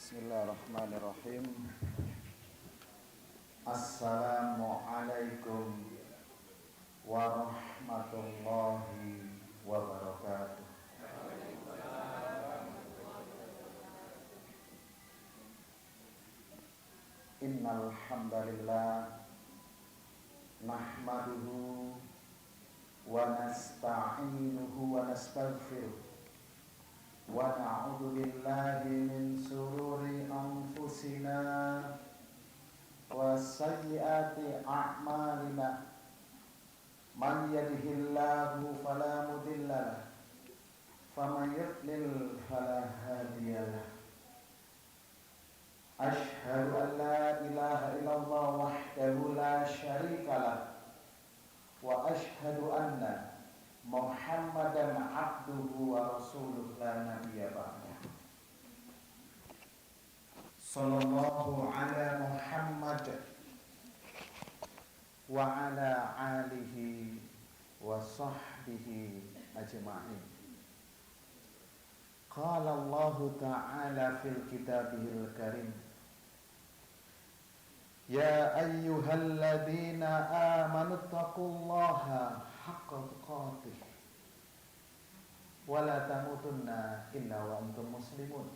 Bismillahirrahmanirrahim. Assalamualaikum warahmatullahi wabarakatuh. Innal hamdalillah nahmaduhu wa nasta'inuhu wa nastaghfiruh wa na'udzu billahi min sururi anfusina wa sayyiati a'malina. Man yahdihillahu fala mudilla lahu wa man yudlil fala hadiya lahu. Asyhadu an la ilaha illallah wahdahu la syarika lahu wa asyhadu anna Muhammadan abduhu wa rasuluhu la nabiyya ba'dahu. Sallallahu ala Muhammad wa ala alihi wa sahbihi ajma'in. Qala Allah ta'ala fil kitabihil karim, ya ayyuhalladzina amanu taqullaha haqqa tuqatih wa la tamutunna illa wa antum muslimun.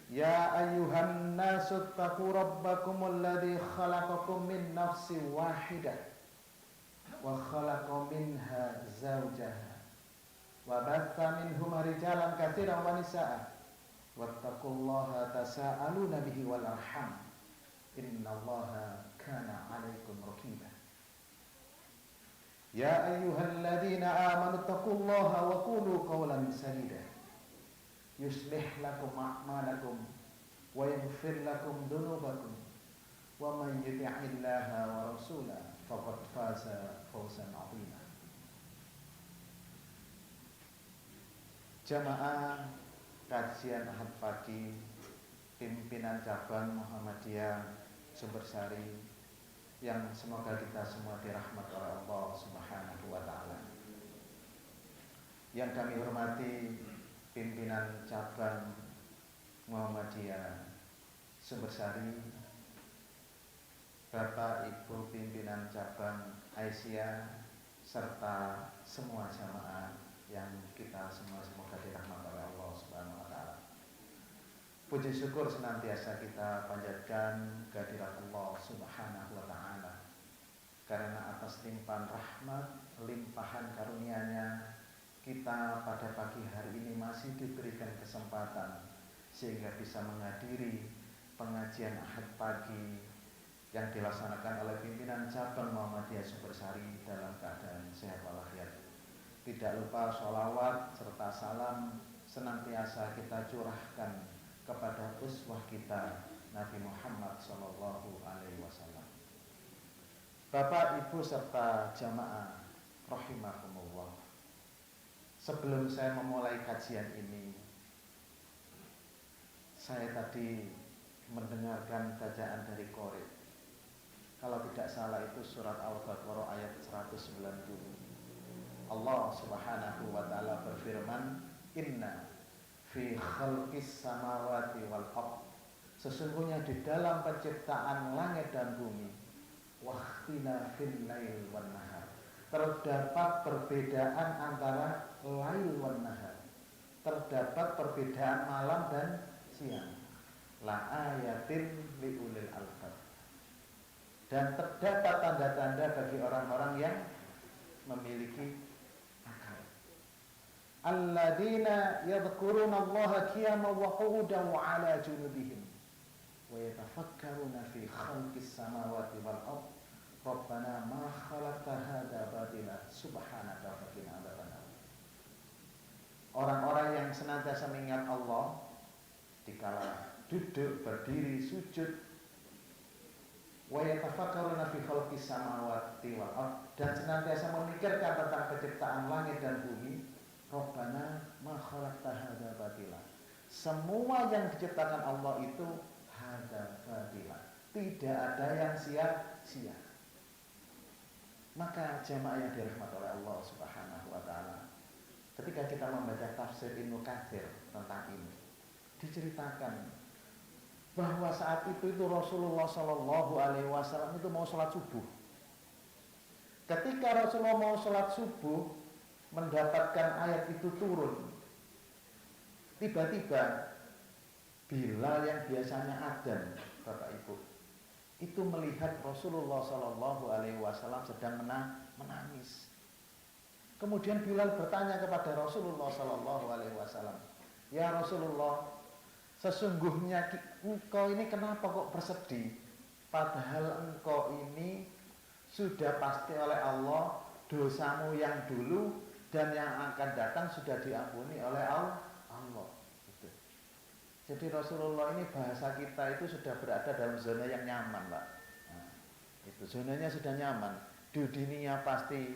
Ya ayyuhan nasu taqu rabbakumul ladzi khalaqakum min nafsin wahidah wa khalaqa minha zawjaha wa batha minhuma rijalan katsiran wa nisaa'a wattaqullaha tasaaluna bihi wal arham innallaha kana 'alaikum raqiba. Ya ayyuhalladzina amanu taqullaha wa qulu qawlan sadida yuslih lakum a'malakum wa yaghfir lakum dhunubakum wa man yuti'illaha wa rasulahu faqad faza fawzan 'azima. Jamaah kajian Ahad pagi pimpinan cabang Muhammadiyah Sumbersari yang semoga kita semua dirahmati oleh Allah Subhanahu wa taala. Yang kami hormati pimpinan cabang Muhammadiyah Sumbersari, Bapak Ibu pimpinan cabang Aisyah, serta semua jamaah yang kita semua semoga dirahmati oleh Allah Subhanahu wa taala. Puji syukur senantiasa kita panjatkan kehadirat Allah Subhanahu wa taala, karena atas limpahan rahmat, limpahan karunia-Nya kita pada pagi hari ini masih diberikan kesempatan sehingga bisa menghadiri pengajian Ahad pagi yang dilaksanakan oleh pimpinan cabang Muhammadiyah Sumbersari dalam keadaan sehat walafiat. Tidak lupa sholawat serta salam senantiasa kita curahkan kepada uswah kita Nabi Muhammad sallallahu alaihi wasallam. Bapak, Ibu serta jamaah rahimakumullah. Sebelum saya memulai kajian ini, saya tadi mendengarkan bacaan dari Qorib. Kalau tidak salah itu surat Al-Baqarah ayat 190. Allah Subhanahu wa taala berfirman, "Inna fi khalqis samawati wal ardh", sesungguhnya di dalam penciptaan langit dan bumi, waqtilafil lail wan nahar, terdapat perbedaan antara lail wan nahar, terdapat perbedaan malam dan siang, la ayatin liulil albab, dan terdapat tanda-tanda bagi orang-orang yang memiliki akal. Alladzina yadhkuruna Allaha qiyaman wa qu'udan wa 'ala junubihim wa yatafakkaruna fi khalqis samawati wal ardh rabbana ma khalaqta hadza batila subhanaka faqina adzabannar. Orang-orang yang senantiasa mengingat Allah dikala duduk, berdiri, sujud, wa yatafakkaruna fi khalqis samawati wal ardh, dan senantiasa memikirkan tentang penciptaan langit dan bumi. Rabbana ma khalaqta hadza batila, semua yang diciptakan Allah itu hadza batila, tidak ada yang sia-sia. Maka jamaah yang dirahmati oleh Allah Subhanahu wa taala, ketika kita membaca tafsir Ibnu Katsir tentang ini, diceritakan bahwa saat itu Rasulullah Shallallahu Alaihi Wasallam itu mau sholat subuh. Ketika Rasulullah mau sholat subuh, mendapatkan ayat itu turun, tiba-tiba Bilal yang biasanya adzan, Bapak Ibu, itu melihat Rasulullah Shallallahu Alaihi Wasallam sedang menangis. Kemudian Bilal bertanya kepada Rasulullah Shallallahu Alaihi Wasallam, ya Rasulullah, sesungguhnya engkau ini kenapa kok bersedih? Padahal engkau ini sudah pasti oleh Allah dosamu yang dulu dan yang akan datang sudah diampuni oleh Allah. Gitu. Jadi Rasulullah ini bahasa kita itu sudah berada dalam zona yang nyaman, Pak. Nah, itu zonanya sudah nyaman. Di dunia pasti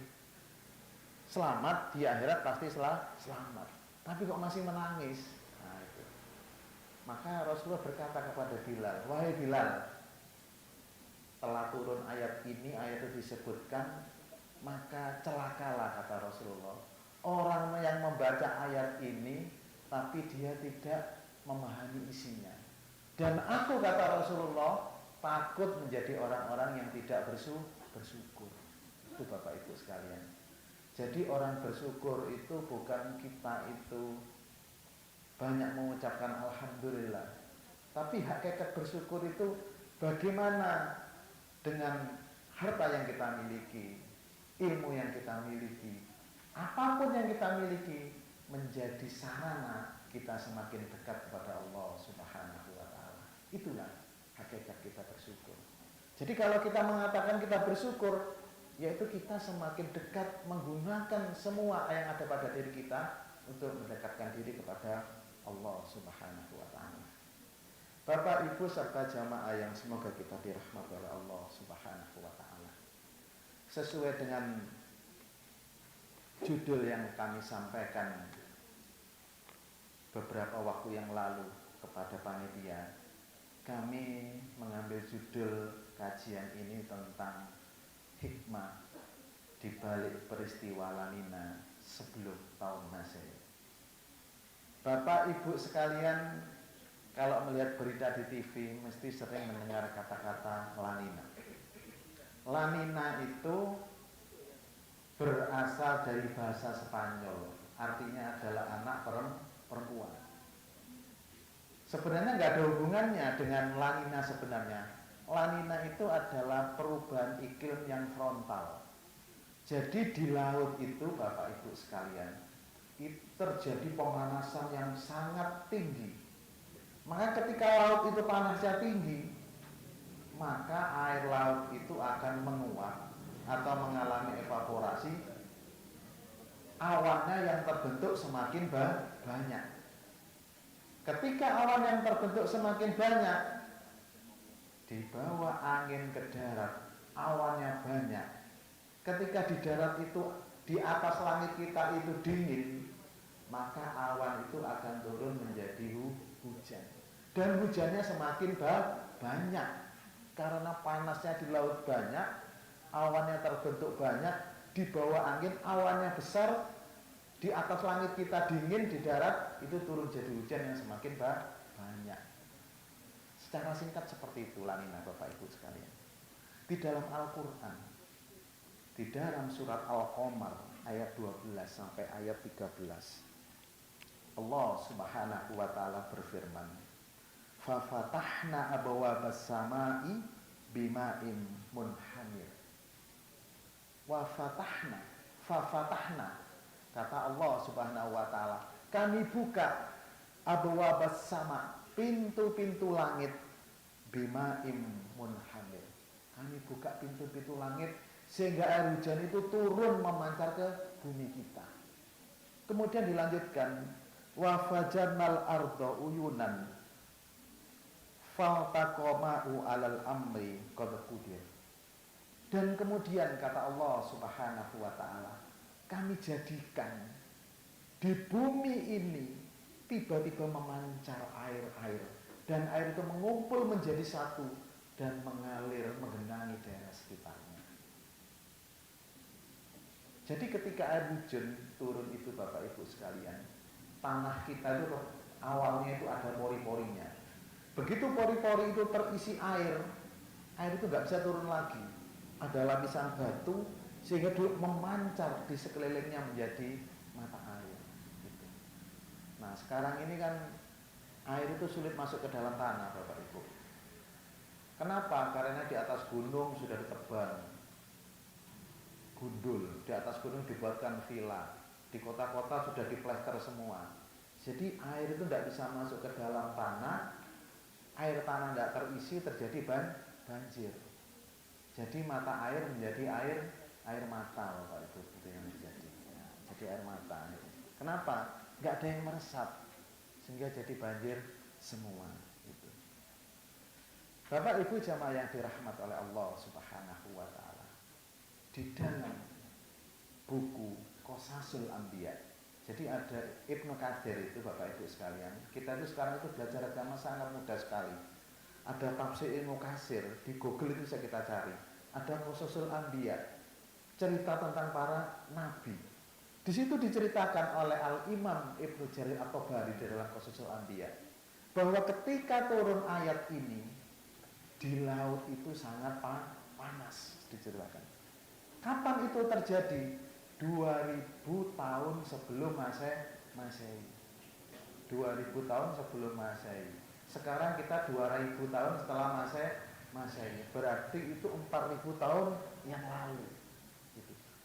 selamat, di akhirat pasti selamat. Tapi kok masih menangis? Nah, itu. Maka Rasulullah berkata kepada Bilal, wahai Bilal, telah turun ayat ini, ayat itu disebutkan, maka celakalah, kata Rasulullah, orang yang membaca ayat ini tapi dia tidak memahami isinya. Dan aku, kata Rasulullah, takut menjadi orang-orang yang tidak bersyukur. Itu Bapak Ibu sekalian. Jadi orang bersyukur itu bukan kita itu banyak mengucapkan alhamdulillah, tapi hakikat bersyukur itu bagaimana dengan harta yang kita miliki, ilmu yang kita miliki, apapun yang kita miliki, menjadi sarana kita semakin dekat kepada Allah Subhanahu wa Ta'ala. Itulah hakikat kita bersyukur. Jadi kalau kita mengatakan kita bersyukur, yaitu kita semakin dekat menggunakan semua yang ada pada diri kita untuk mendekatkan diri kepada Allah Subhanahu wa Ta'ala. Bapak, Ibu, serta jamaah yang semoga kita dirahmati oleh Allah Subhanahu wa Ta'ala. Sesuai dengan judul yang kami sampaikan beberapa waktu yang lalu kepada panitia, kami mengambil judul kajian ini tentang hikmah di balik peristiwa La Nina sebelum tahun Masehi. Bapak, Ibu sekalian, kalau melihat berita di TV mesti sering mendengar kata-kata La Nina. La Nina itu berasal dari bahasa Spanyol, artinya adalah anak perempuan. Sebenarnya nggak ada hubungannya dengan La Nina sebenarnya. La Nina itu adalah perubahan iklim yang frontal. Jadi di laut itu, Bapak Ibu sekalian, itu terjadi pemanasan yang sangat tinggi. Maka ketika laut itu panasnya tinggi, maka air laut itu akan menguap atau mengalami evaporasi. Awannya yang terbentuk semakin banyak. Ketika awan yang terbentuk semakin banyak, dibawa angin ke darat, awannya banyak. Ketika di darat itu, di atas langit kita itu dingin, maka awan itu akan turun menjadi hujan. Dan hujannya semakin banyak. Karena panasnya di laut banyak, awannya terbentuk banyak, di bawah angin awannya besar, di atas langit kita dingin, di darat itu turun jadi hujan yang semakin banyak. Secara singkat seperti itu La Nina, Bapak Ibu sekalian. Di dalam Al-Quran, di dalam surat Al-Qamar ayat 12 sampai ayat 13, Allah Subhanahu wa Ta'ala berfirman, "Fafatahna abwabas samai bima'in munhamir." Fafatahna, kata Allah Subhanahu wa Ta'ala, kami buka abwabas sama, pintu-pintu langit, bima'in munhamir. Kami buka pintu-pintu langit sehingga air hujan itu turun memancar ke bumi kita. Kemudian dilanjutkan, wa fajarnal arda uyunan faltaqama'u alal amri qad qudir. Dan kemudian kata Allah Subhanahu wa Ta'ala, kami jadikan di bumi ini tiba-tiba memancar air-air, dan air itu mengumpul menjadi satu dan mengalir menggenangi daerah sekitarnya. Jadi ketika air hujan turun itu, Bapak Ibu sekalian, tanah kita itu awalnya itu ada pori-porinya. Begitu pori-pori itu terisi air itu nggak bisa turun lagi. Ada lapisan batu sehingga dia memancar di sekelilingnya menjadi mata air. Gitu. Nah sekarang ini kan air itu sulit masuk ke dalam tanah, Bapak Ibu. Kenapa? Karena di atas gunung sudah ditebang gundul, di atas gunung dibuatkan villa, di kota-kota sudah diplester semua. Jadi air itu tidak bisa masuk ke dalam tanah, air tanah tidak terisi, terjadi banjir. Jadi mata air menjadi air mata, Bapak Ibu, itu yang terjadi. Jadi air mata. Kenapa? Nggak ada yang meresap, sehingga jadi banjir semua. Gitu. Bapak Ibu jamaah yang dirahmat oleh Allah Subhanahu Wa Taala, di dalam buku Qosasul Anbiya. Jadi ada Ibnu Katsir itu, Bapak Ibu sekalian. Kita itu sekarang itu belajar agama sangat mudah sekali. Ada tafsir Ibnu Katsir, di Google itu bisa kita cari. Ada Qosasul Anbiya, cerita tentang para nabi. Di situ diceritakan oleh Al-Imam Ibnu Jarir At-Tabari di dalam Qosasul Anbiya bahwa ketika turun ayat ini di laut itu sangat panas, diceritakan. Kapan itu terjadi? 2000 tahun sebelum Masehi. 2000 tahun sebelum Masehi. Sekarang kita 2000 tahun setelah Masehi. Berarti itu 4000 tahun yang lalu.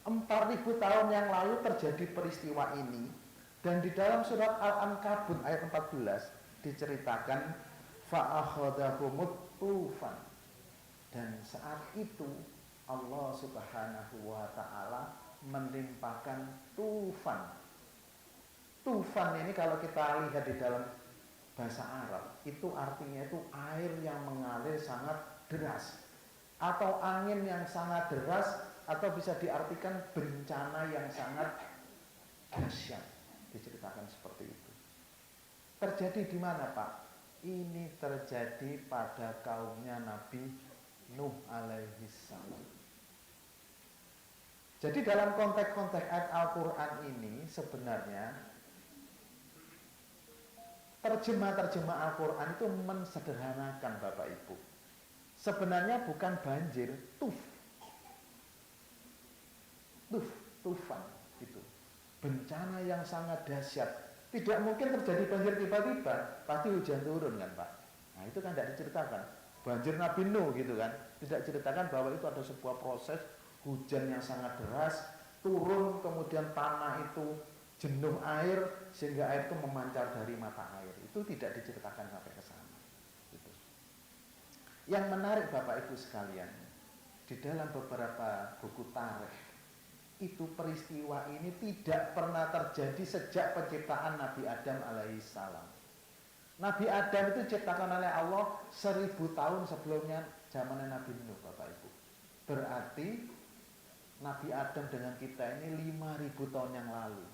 4000 tahun yang lalu terjadi peristiwa ini. Dan di dalam surat Al-Ankabut ayat 14 diceritakan fa'akhadahumut tufan. Dan saat itu Allah Subhanahu Wa Ta'ala menimpakan tufan. Tufan ini kalau kita lihat di dalam bahasa Arab, itu artinya itu air yang mengalir sangat deras, atau angin yang sangat deras, atau bisa diartikan bencana yang sangat dahsyat. Diceritakan seperti itu. Terjadi di mana, Pak? Ini terjadi pada kaumnya Nabi Nuh alaihi salam. Jadi dalam konteks-konteks ayat Al-Quran ini sebenarnya terjemah-terjemah Al-Quran itu mensederhanakan, Bapak Ibu. Sebenarnya bukan banjir, tufan itu. Bencana yang sangat dahsyat. Tidak mungkin terjadi banjir tiba-tiba, pasti hujan turun kan, Pak. Nah itu kan tidak diceritakan. Banjir Nabi Nuh gitu kan, tidak diceritakan bahwa itu ada sebuah proses hujan yang sangat deras, turun kemudian tanah itu jenuh air sehingga air itu memancar dari mata air. Itu tidak diceritakan sampai ke sana. Gitu. Yang menarik Bapak Ibu sekalian, di dalam beberapa buku tarikh itu peristiwa ini tidak pernah terjadi sejak penciptaan Nabi Adam alaihissalam. Nabi Adam itu diciptakan oleh Allah 1000 tahun sebelumnya zaman Nabi Nuh, Bapak Ibu. Berarti Nabi Adam dengan kita ini 5000 tahun yang lalu.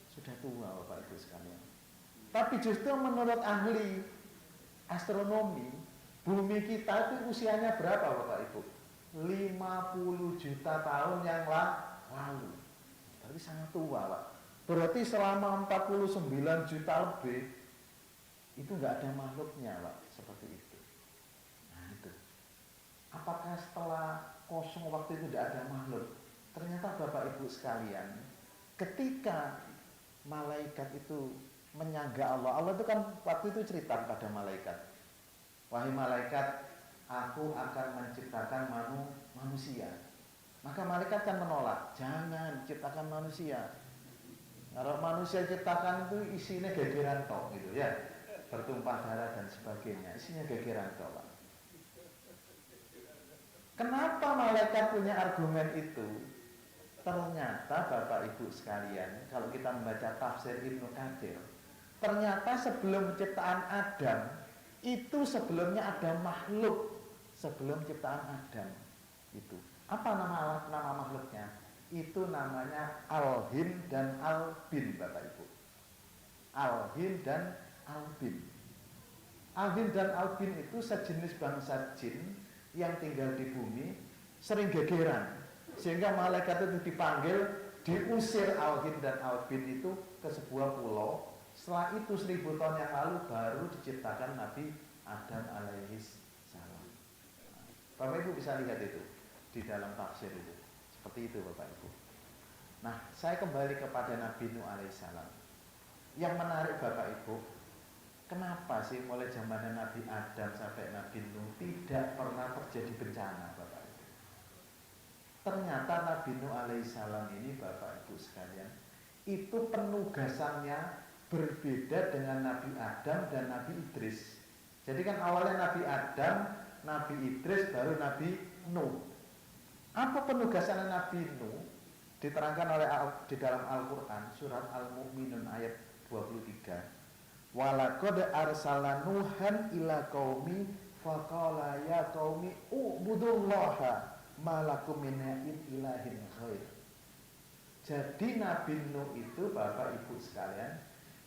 Sudah tua, Bapak Ibu sekalian. Tapi justru menurut ahli astronomi, bumi kita itu usianya berapa, Bapak Ibu? 50 juta tahun yang lalu. Berarti sangat tua, Pak. Berarti selama 49 juta lebih itu nggak ada makhluknya, Pak, seperti itu. Nah itu. Apakah setelah kosong waktu itu tidak ada makhluk? Ternyata Bapak Ibu sekalian, ketika malaikat itu menyangga Allah, Allah itu kan waktu itu cerita pada malaikat, wahai malaikat, aku akan menciptakan manusia. Maka malaikat kan menolak, jangan ciptakan manusia. Kalau manusia ciptakan itu isinya gegeran tok gitu ya, bertumpah darah dan sebagainya, isinya gegeran tok. Kenapa malaikat punya argumen itu? Ternyata Bapak Ibu sekalian, kalau kita membaca tafsir Ibnu Katsir, ternyata sebelum penciptaan Adam itu sebelumnya ada makhluk sebelum ciptaan Adam itu. Apa nama makhluknya? Itu namanya Al-Hin dan Al-Bin, Bapak Ibu. Al-Hin dan Al-Bin. Al-Hin dan Al-Bin itu sejenis bangsa jin yang tinggal di bumi, sering gegeran, sehingga malaikat itu dipanggil, diusir Al-Hin dan Al-Bin itu ke sebuah pulau, Setelah itu 1000 tahun yang lalu baru diciptakan Nabi Adam alaihis salam. Bapak Ibu bisa lihat itu di dalam tafsir itu. Seperti itu Bapak Ibu. Nah, saya kembali kepada Nabi Nuh alaihissalam. Yang menarik Bapak Ibu, kenapa sih mulai zaman Nabi Adam sampai Nabi Nuh tidak pernah terjadi bencana Bapak Ibu? Ternyata Nabi Nuh alaihissalam ini Bapak Ibu sekalian, itu penugasannya berbeda dengan Nabi Adam dan Nabi Idris. Jadi kan awalnya Nabi Adam, Nabi Idris, baru Nabi Nuh. Apa penugasan Nabi Nuh? Diterangkan oleh di dalam Al-Quran surat Al-Mu'minun ayat 23. Walaqad arsalna Nuhan ila qaumi faqala ya qaumi ubudullaha ma lakum min ilahin khair. Jadi Nabi Nuh itu Bapak Ibu sekalian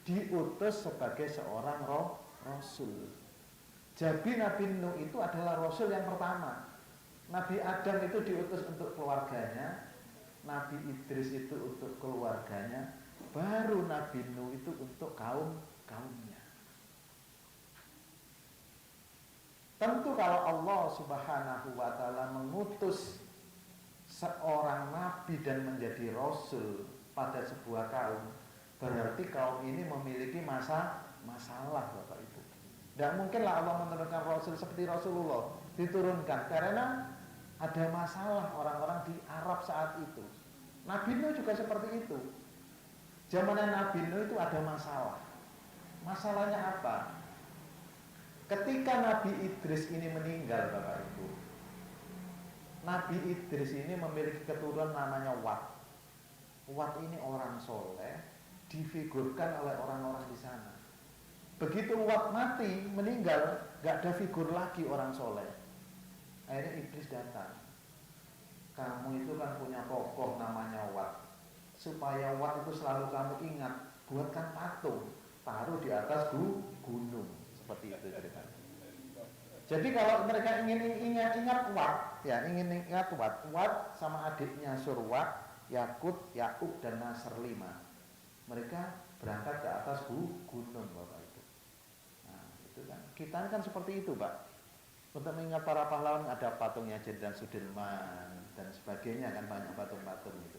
diutus sebagai seorang rasul. Jadi Nabi Nuh itu adalah rasul yang pertama. Nabi Adam itu diutus untuk keluarganya, Nabi Idris itu untuk keluarganya, baru Nabi Nuh itu untuk kaumnya. Tentu kalau Allah Subhanahu wa taala mengutus seorang nabi dan menjadi rasul pada sebuah kaum, berarti kaum ini memiliki masalah Bapak Ibu. Tidak mungkinlah Allah menurunkan rasul seperti Rasulullah diturunkan karena ada masalah orang-orang di Arab saat itu. Nabi Nuh juga seperti itu. Zaman Nabi Nuh itu ada masalah. Masalahnya apa? Ketika Nabi Idris ini meninggal Bapak Ibu, Nabi Idris ini memiliki keturunan namanya Wat. Wat ini orang soleh, difigurkan oleh orang-orang di sana. Begitu Wat mati, meninggal, gak ada figur lagi orang soleh. Akhirnya Iblis datang. Kamu itu kan punya tokoh namanya Wat. Supaya Wat itu selalu kamu ingat, buatkan patung, taruh di atas gunung. Seperti itu ceritanya. Jadi kalau mereka ingin ingat Wat, ya ingin ingat Wat sama adiknya Surwat, Yakut, Yakub dan Nasr 5. Mereka berangkat ke atas gunung Bapak Ibu. Nah, itu kan kita kan seperti itu, Pak. Untuk mengingat para pahlawan ada patungnya Jenderal Sudirman dan sebagainya kan, banyak patung-patung itu.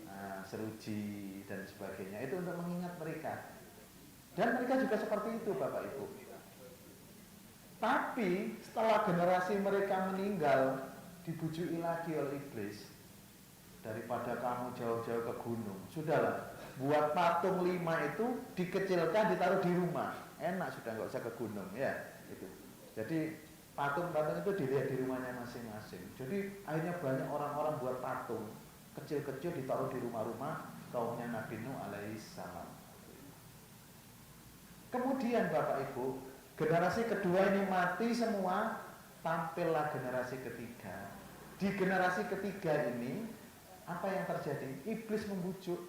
Nah, Seruji dan sebagainya itu untuk mengingat mereka. Dan mereka juga seperti itu Bapak Ibu. Tapi setelah generasi mereka meninggal, dibujuki lagi oleh iblis. Daripada kamu jauh-jauh ke gunung, sudahlah, buat patung 5 itu dikecilkan, ditaruh di rumah. Enak sudah, nggak usah ke gunung ya. Itu. Jadi patung-patung itu dilihat di rumahnya masing-masing. Jadi akhirnya banyak orang-orang buat patung kecil-kecil ditaruh di rumah-rumah kaumnya Nabi Nuh alaihissalam. Kemudian Bapak Ibu, generasi kedua ini mati semua, tampillah generasi ketiga. Di generasi ketiga ini apa yang terjadi? Iblis membujuk.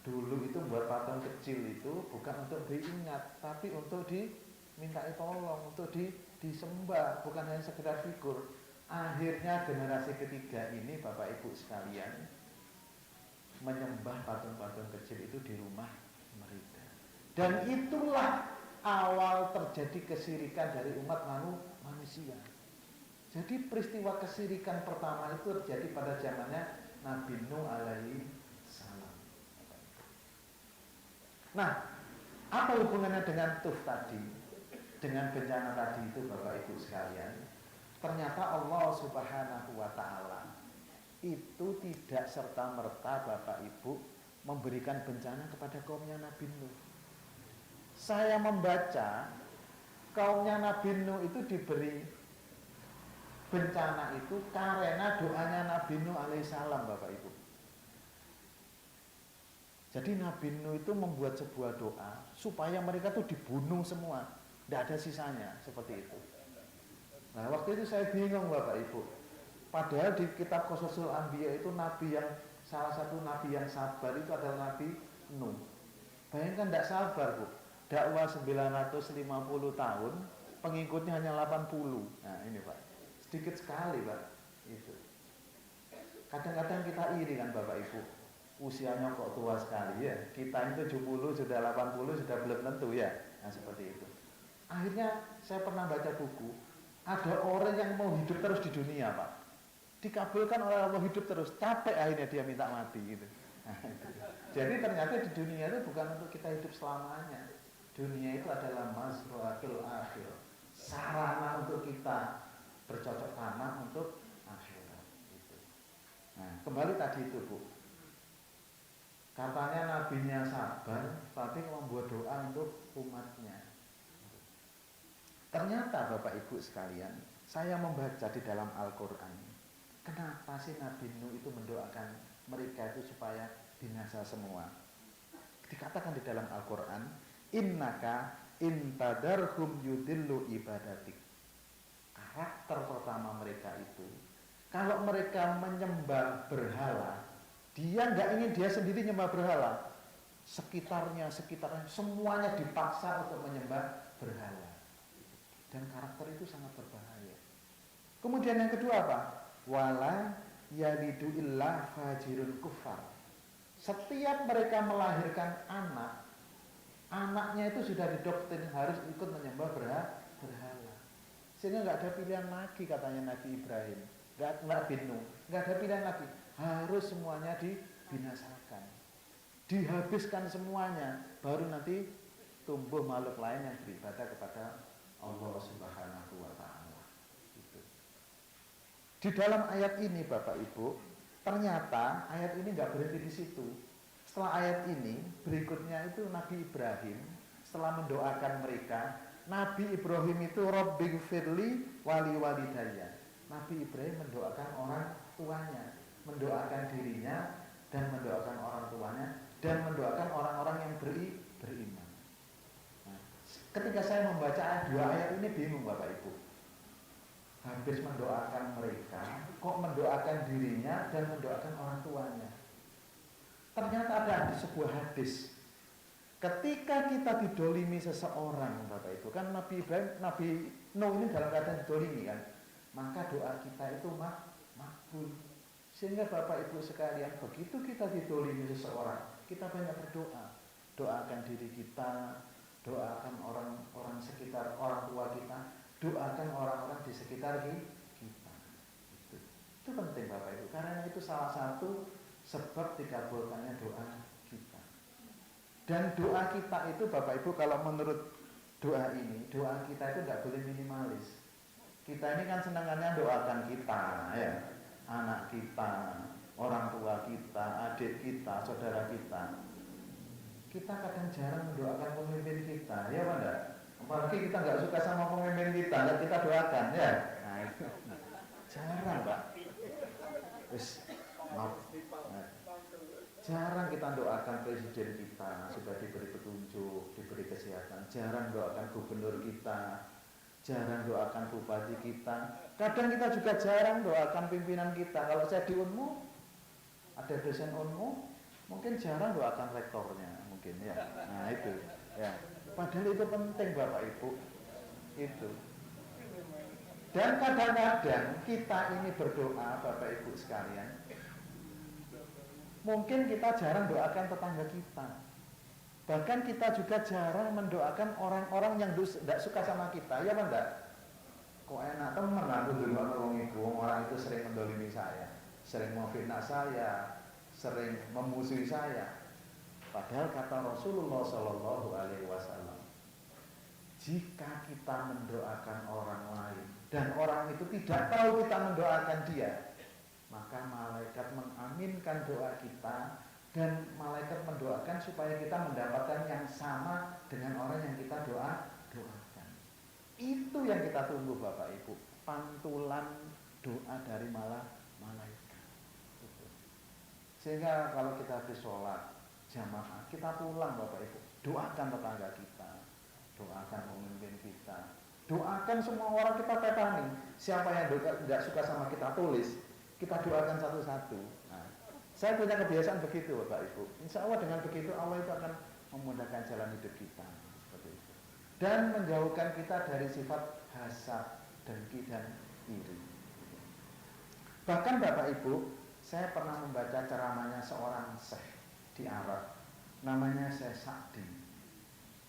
Dulu itu buat patung kecil itu bukan untuk diingat, tapi untuk dimintai tolong, untuk disembah, bukan hanya sekedar figur. Akhirnya generasi ketiga ini Bapak Ibu sekalian menyembah patung-patung kecil itu di rumah mereka. Dan itulah awal terjadi kesirikan dari umat manusia. Jadi peristiwa kesirikan pertama itu terjadi pada zamannya Nabi Nuh alaihi salam. Nah, apa hubungannya dengan Tuf tadi? Dengan bencana tadi itu Bapak Ibu sekalian, ternyata Allah Subhanahu wa ta'ala itu tidak serta-merta Bapak Ibu memberikan bencana kepada kaumnya Nabi Nuh. Saya membaca kaumnya Nabi Nuh itu diberi bencana itu karena doanya Nabi Nuh alaihissalam Bapak Ibu. Jadi Nabi Nuh itu membuat sebuah doa supaya mereka tuh dibunuh semua, tidak ada sisanya, seperti itu. Nah waktu itu saya bingung Bapak Ibu. Padahal di kitab Qasasul Anbiya itu nabi yang salah satu nabi yang sabar itu adalah Nabi Nuh. Bayangkan tidak sabar Bu. Dakwah 950 tahun, pengikutnya hanya 80. Nah ini Pak, sedikit sekali Pak. Itu. Kadang-kadang kita iri kan Bapak Ibu. usianya kok tua sekali ya. Kita ini 70, sudah 80, sudah belum tentu ya. Nah seperti itu. Akhirnya saya pernah baca buku, ada orang yang mau hidup terus di dunia Pak. Dikabulkan oleh Allah hidup terus, capek akhirnya dia minta mati gitu. Nah, itu. Jadi ternyata di dunia itu bukan untuk kita hidup selamanya. Dunia itu adalah mazratul akhir, sarana untuk kita bercocok tanam untuk akhirat. Gitu. Nah, kembali tadi itu Bu. Katanya nabinya sabar, tapi membuat doa untuk umatnya. Ternyata Bapak Ibu sekalian, saya membaca di dalam Al-Quran, kenapa sih Nabi Nuh itu mendoakan mereka itu supaya binasa semua? Dikatakan di dalam Al-Quran, innaka intadarhum yudillu ibadatik. Karakter pertama mereka itu, kalau mereka menyembah berhala, dia nggak ingin dia sendiri nyembah berhala, sekitarnya semuanya dipaksa untuk menyembah berhala. Dan karakter itu sangat berbahaya. Kemudian yang kedua apa? Wala yalidu illa fajirun kufar. Setiap mereka melahirkan anak, anaknya itu sudah didoktrin harus ikut menyembah berhala. Sehingga nggak ada pilihan lagi katanya Nabi Ibrahim, Nabi Nuh, nggak ada pilihan lagi. Harus semuanya dibinasakan, dihabiskan semuanya, baru nanti tumbuh makhluk lain yang beribadah kepada Allah Subhanahu wa Ta'ala. Gitu. Di dalam ayat ini Bapak Ibu, ternyata ayat ini nggak berhenti di situ. Setelah ayat ini, berikutnya itu Nabi Ibrahim setelah mendoakan mereka, Nabi Ibrahim itu Rabbighfirli wali walidayya. Nabi Ibrahim mendoakan orang tuanya, mendoakan dirinya dan mendoakan orang tuanya dan mendoakan orang-orang yang beriman. Ketika saya membaca dua ayat ini bingung Bapak Ibu. Habis mendoakan mereka, kok mendoakan dirinya dan mendoakan orang tuanya. Ternyata ada sebuah hadis. Ketika kita didolimi seseorang Bapak Ibu, kan Nabi Ibrahim, Nabi Nuh ini dalam keadaan didolimi kan, maka doa kita itu makbul. Sehingga Bapak Ibu sekalian, begitu kita didolimi seseorang, kita banyak berdoa. Doakan diri kita, doakan orang-orang sekitar, orang tua kita, doakan orang-orang di sekitar kita. Itu penting Bapak Ibu, karena itu salah satu sebab dikabulkannya doa kita. Dan doa kita itu Bapak Ibu, kalau menurut doa ini, doa kita itu tidak boleh minimalis. Kita ini kan senangannya doakan kita, ya, anak kita, orang tua kita, adik kita, saudara kita. Kita kadang jarang mendoakan pemimpin kita, ya Pak enggak? Apalagi kita nggak suka sama pemimpin kita, dan kita doakan, ya. Nah, itu jarang Pak. Jarang kita doakan presiden kita supaya diberi petunjuk, diberi kesehatan. Jarang doakan gubernur kita, jarang doakan bupati kita. Kadang kita juga jarang doakan pimpinan kita. Kalau saya di Unmu, ada dosen Unmu, mungkin jarang doakan rektornya. Mungkin ya, nah itu ya, padahal itu penting Bapak Ibu itu. Dan kadang-kadang kita ini berdoa Bapak Ibu sekalian, mungkin kita jarang doakan tetangga kita, bahkan kita juga jarang mendoakan orang-orang yang tidak suka sama kita, ya enggak? Kok enak teman aku dulu orang ibu, orang itu sering mendolimi saya, sering memfitnah saya, sering memusuhi saya. Padahal kata Rasulullah Shallallahu Alaihi Wasallam, jika kita mendoakan orang lain dan orang itu tidak tahu kita mendoakan dia, maka malaikat mengaminkan doa kita dan malaikat mendoakan supaya kita mendapatkan yang sama dengan orang yang kita doakan. Itu yang kita tunggu Bapak Ibu, pantulan doa dari malaikat. Sehingga kalau kita habis sholat jamaah, kita pulang Bapak Ibu, doakan tetangga kita, doakan pemimpin kita, doakan semua orang kita petani. Siapa yang tidak suka sama kita tulis, kita doakan satu-satu. Nah, saya punya kebiasaan begitu Bapak Ibu. Insya Allah dengan begitu Allah itu akan memudahkan jalan hidup kita seperti itu. Dan menjauhkan kita dari sifat hasad, dengki dan iri. Bahkan Bapak Ibu, saya pernah membaca ceramahnya seorang syekh di Arab, namanya Syekh Sa'di.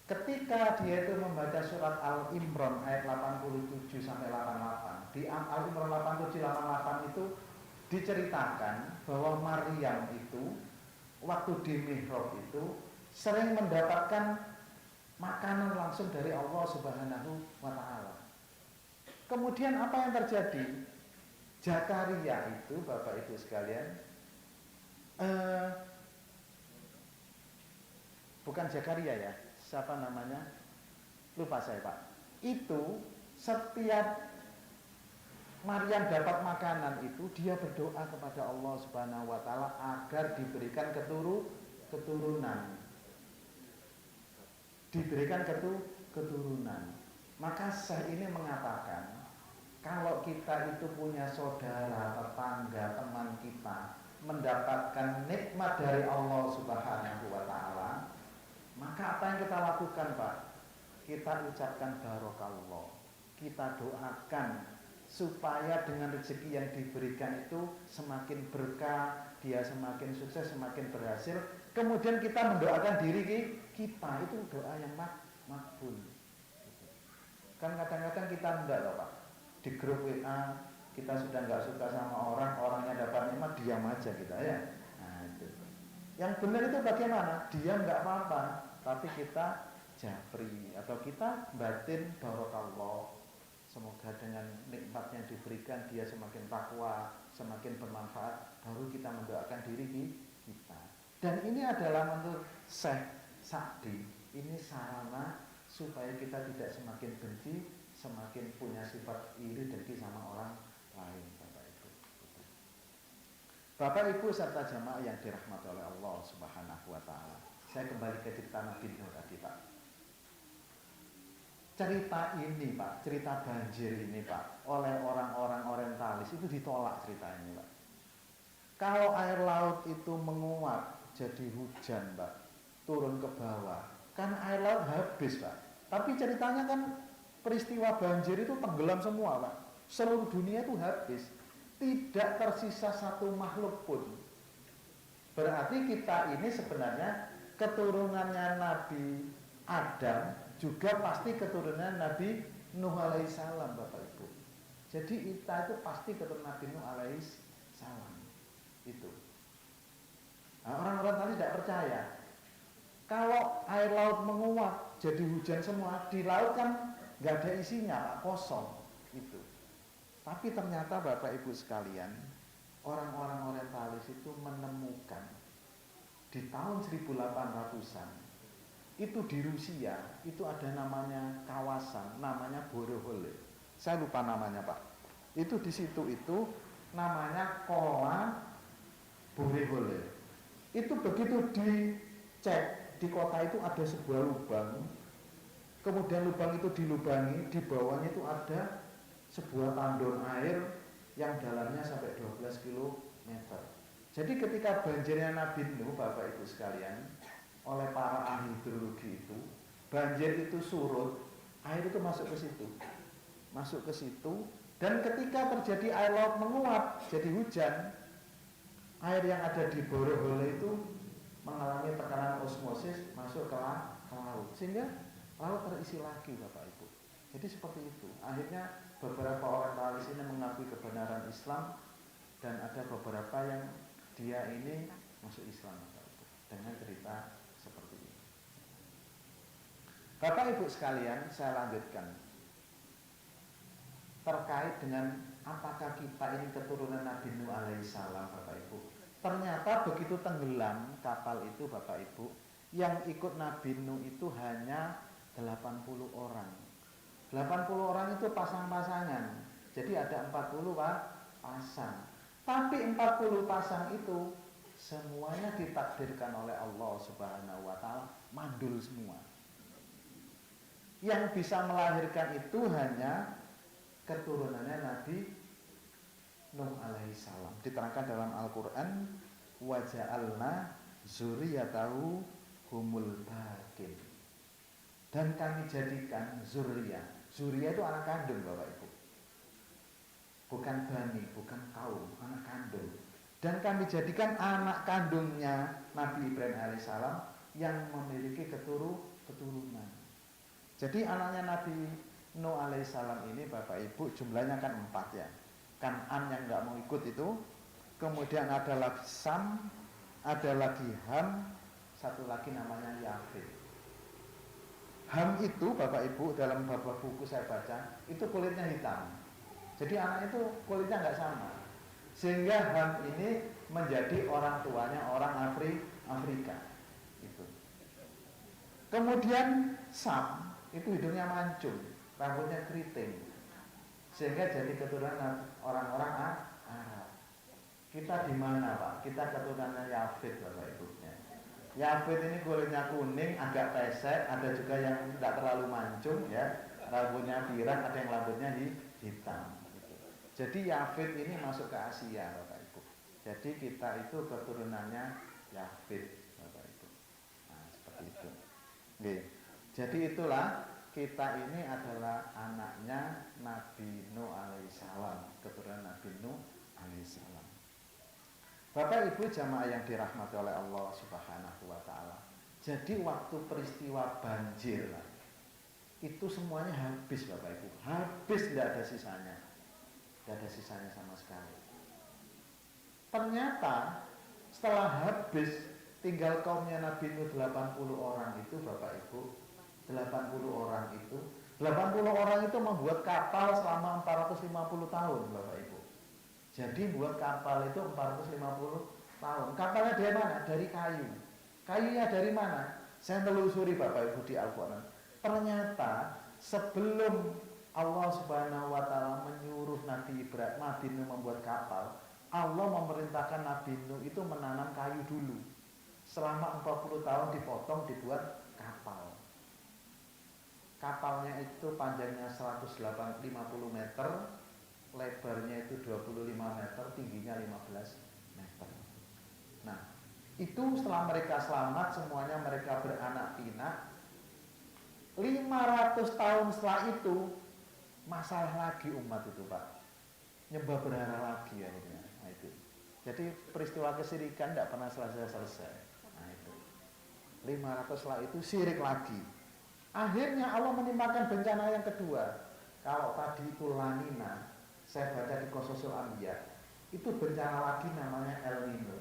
Ketika dia itu membaca surat Al-Imran ayat 87 sampai 88, di Al-Imran 87 88 itu diceritakan bahwa Maryam itu waktu di mihrab itu sering mendapatkan makanan langsung dari Allah Subhanahu wa taala. Kemudian apa yang terjadi? Zakaria itu, Bapak Ibu sekalian, bukan Zakaria ya, siapa namanya? Lupa saya, Pak. Itu setiap Maryam dapat makanan itu, dia berdoa kepada Allah Subhanahu wa taala agar diberikan keturunan. Diberikan keturunan. Maka Syekh ini mengatakan, kalau kita itu punya saudara, tetangga, teman kita mendapatkan nikmat dari Allah Subhanahu wa taala, maka apa yang kita lakukan, Pak? Kita ucapkan barokallah. Kita doakan supaya dengan rezeki yang diberikan itu semakin berkah, dia semakin sukses, semakin berhasil. Kemudian kita mendoakan diri kita, itu doa yang makbul. Kan kadang-kadang kita enggak loh, Pak. Di grup WA kita sudah enggak suka sama orang, orangnya dapat nikmat, diam aja kita ya. Nah, itu. Yang benar itu bagaimana? Diam enggak apa-apa, tapi kita japri atau kita batin barokallah. Semoga dengan nikmat yang diberikan dia semakin takwa, semakin bermanfaat, baru kita mendoakan diri kita. Dan ini adalah menurut Syekh Sa'di, ini sarana supaya kita tidak semakin benci, semakin punya sifat iri dengki sama orang lain, Bapak Ibu. Bapak Ibu serta jamaah yang dirahmati oleh Allah Subhanahu wa taala. Saya kembali ke cerita Nabi Nuh tadi, Pak. Cerita ini, Pak, cerita banjir ini, Pak, oleh orang-orang orientalis itu ditolak cerita ini, Pak. Kalau air laut itu menguap jadi hujan, Pak, turun ke bawah, kan air laut habis, Pak. Tapi ceritanya kan peristiwa banjir itu tenggelam semua, Pak. Seluruh dunia itu habis, tidak tersisa satu makhluk pun. Berarti kita ini sebenarnya keturunannya Nabi Adam juga pasti keturunan Nabi Nuh alaihissalam, Bapak Ibu. Jadi kita itu pasti keturunan Nabi Nuh alaihissalam. Itu. Nah, orang-orang tadi tidak percaya. Kalau air laut menguap jadi hujan semua, di laut kan nggak ada isinya, Pak, kosong. Itu. Tapi ternyata Bapak Ibu sekalian, orang-orang orientalis itu menemukan di tahun 1800-an itu di Rusia itu ada namanya kawasan namanya Borohole. Saya lupa namanya, Pak. Itu di situ itu namanya Kola Borohole. Itu begitu dicek di kota itu ada sebuah lubang. Kemudian lubang itu dilubangi, di bawahnya itu ada sebuah tandon air yang dalamnya sampai 12 km. Jadi ketika banjirnya Nabi Nuh, Bapak Ibu sekalian, oleh para ahli hidrologi itu, banjir itu surut, air itu masuk ke situ, dan ketika terjadi air laut menguap jadi hujan, air yang ada di Borohole itu mengalami tekanan osmosis masuk ke laut, sehingga laut terisi lagi, Bapak Ibu. Jadi seperti itu. Akhirnya beberapa orang orientalis ini mengakui kebenaran Islam, dan ada beberapa yang dia ini masuk Islam, Bapak Ibu, dengan cerita seperti ini. Bapak Ibu sekalian, saya lanjutkan terkait dengan apakah kita ini keturunan Nabi Nuh alaihissalam, Bapak Ibu. Ternyata begitu tenggelam kapal itu, Bapak Ibu, yang ikut Nabi Nuh itu hanya 80 orang. 80 orang itu pasang-pasangan. Jadi ada 40 pasang. Tapi 40 pasang itu semuanya ditakdirkan oleh Allah Subhanahu wa taala mandul semua. Yang bisa melahirkan itu hanya keturunannya Nabi Nuh alaihissalam. Diterangkan dalam Al-Quran, wa ja'alna zuriyatahu humul baqin. Dan kami jadikan zuriyah. Zuriyah itu anak kandung, Bapak Ibu. Bukan bani, bukan kaum, anak kandung. dan kami jadikan anak kandungnya Nabi Ibrahim alaihissalam yang memiliki keturunan. Jadi anaknya Nabi Nuh alaihissalam ini Bapak Ibu jumlahnya kan 4 ya. Kan'an yang nggak mau ikut itu, kemudian ada lagi Sam, ada lagi Ham, satu lagi namanya Yafet. Ham itu Bapak Ibu dalam beberapa buku saya baca itu kulitnya hitam. Jadi anak itu kulitnya nggak sama, sehingga Ham ini menjadi orang tuanya orang Afrika. Itu. Kemudian Sam itu hidungnya mancung, rambutnya keriting, sehingga jadi keturunan orang-orang Arab. Kita di mana Pak? Kita keturunannya Yafet Bapak Ibu. Yafet ini kulitnya kuning, agak pesek, ada juga yang tidak terlalu mancung ya, rambutnya pirang, ada yang rambutnya hitam. Gitu. Jadi Yafet ini masuk ke Asia Bapak Ibu. Jadi kita itu keturunannya Yafet Bapak Ibu. Nah, seperti itu. Oke. Jadi itulah kita ini adalah anaknya Nabi Nuh alaihissalam, keturunan Nabi Nuh alaihissalam. Bapak Ibu jamaah yang dirahmati oleh Allah Subhanahu wa taala. Jadi waktu peristiwa banjir itu semuanya habis Bapak Ibu. Habis, tidak ada sisanya. Tidak ada sisanya sama sekali. Ternyata setelah habis tinggal kaumnya Nabi Nuh 80 orang itu Bapak Ibu. 80 orang itu 80 orang itu membuat kapal selama 450 tahun Bapak Ibu. Jadi buat kapal itu 450 tahun. Kapalnya dari mana? Dari kayu. Kayunya dari mana? Saya telusuri Bapak Ibu di Al-Quran. Ternyata sebelum Allah Subhanahu wa taala menyuruh Nabi Nuh membuat kapal, Allah memerintahkan Nabi Nuh itu menanam kayu dulu. Selama 40 tahun dipotong dibuat kapal. Kapalnya itu panjangnya 150 meter, lebarnya itu 25 meter, tingginya 15 meter. Nah, itu setelah mereka selamat, semuanya mereka beranak pinak. 500 tahun setelah itu, masalah lagi umat itu Pak. Nyembah berhala lagi akhirnya. Nah, itu. Jadi peristiwa kesirikan tidak pernah selesai. Nah, itu. 500 setelah itu sirik lagi. Akhirnya Allah menimpakan bencana yang kedua. Kalau tadi itu lanina, saya baca di Qososul Anbiya, itu bencana lagi namanya El Nino.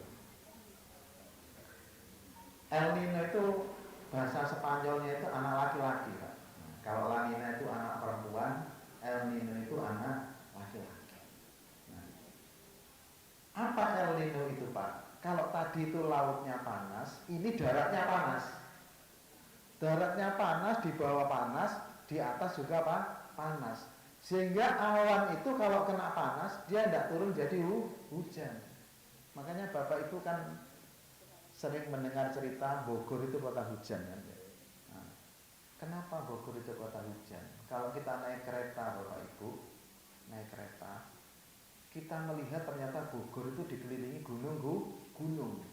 El Nino itu bahasa Spanyolnya itu anak laki-laki Pak. Kalau La Nina itu anak perempuan, El Nino itu anak laki-laki. Nah, apa El Nino itu Pak? Kalau tadi itu lautnya panas, ini daratnya panas. Daratnya panas, di bawah panas, di atas juga Pak, panas. Sehingga awan itu kalau kena panas dia tidak turun jadi hujan. Makanya Bapak Ibu kan sering mendengar cerita Bogor itu kota hujan kan. Nah, kenapa Bogor itu kota hujan? Kalau kita naik kereta Bapak Ibu, naik kereta, kita melihat ternyata Bogor itu dikelilingi gunung.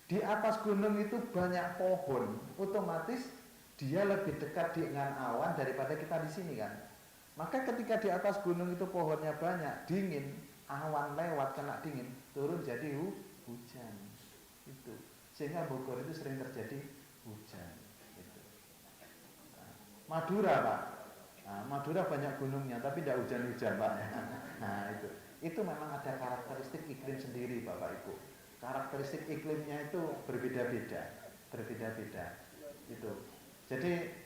Di atas gunung itu banyak pohon, otomatis dia lebih dekat dengan awan daripada kita di sini kan. Maka ketika di atas gunung itu pohonnya banyak, dingin, awan lewat kena dingin, turun jadi hujan. Itu. Sehingga Bogor itu sering terjadi hujan. Itu. Nah, Madura Pak. Nah, Madura banyak gunungnya, tapi tidak hujan-hujan Pak. Nah itu. Itu memang ada karakteristik iklim sendiri Bapak Ibu. Karakteristik iklimnya itu berbeda-beda. Itu. Jadi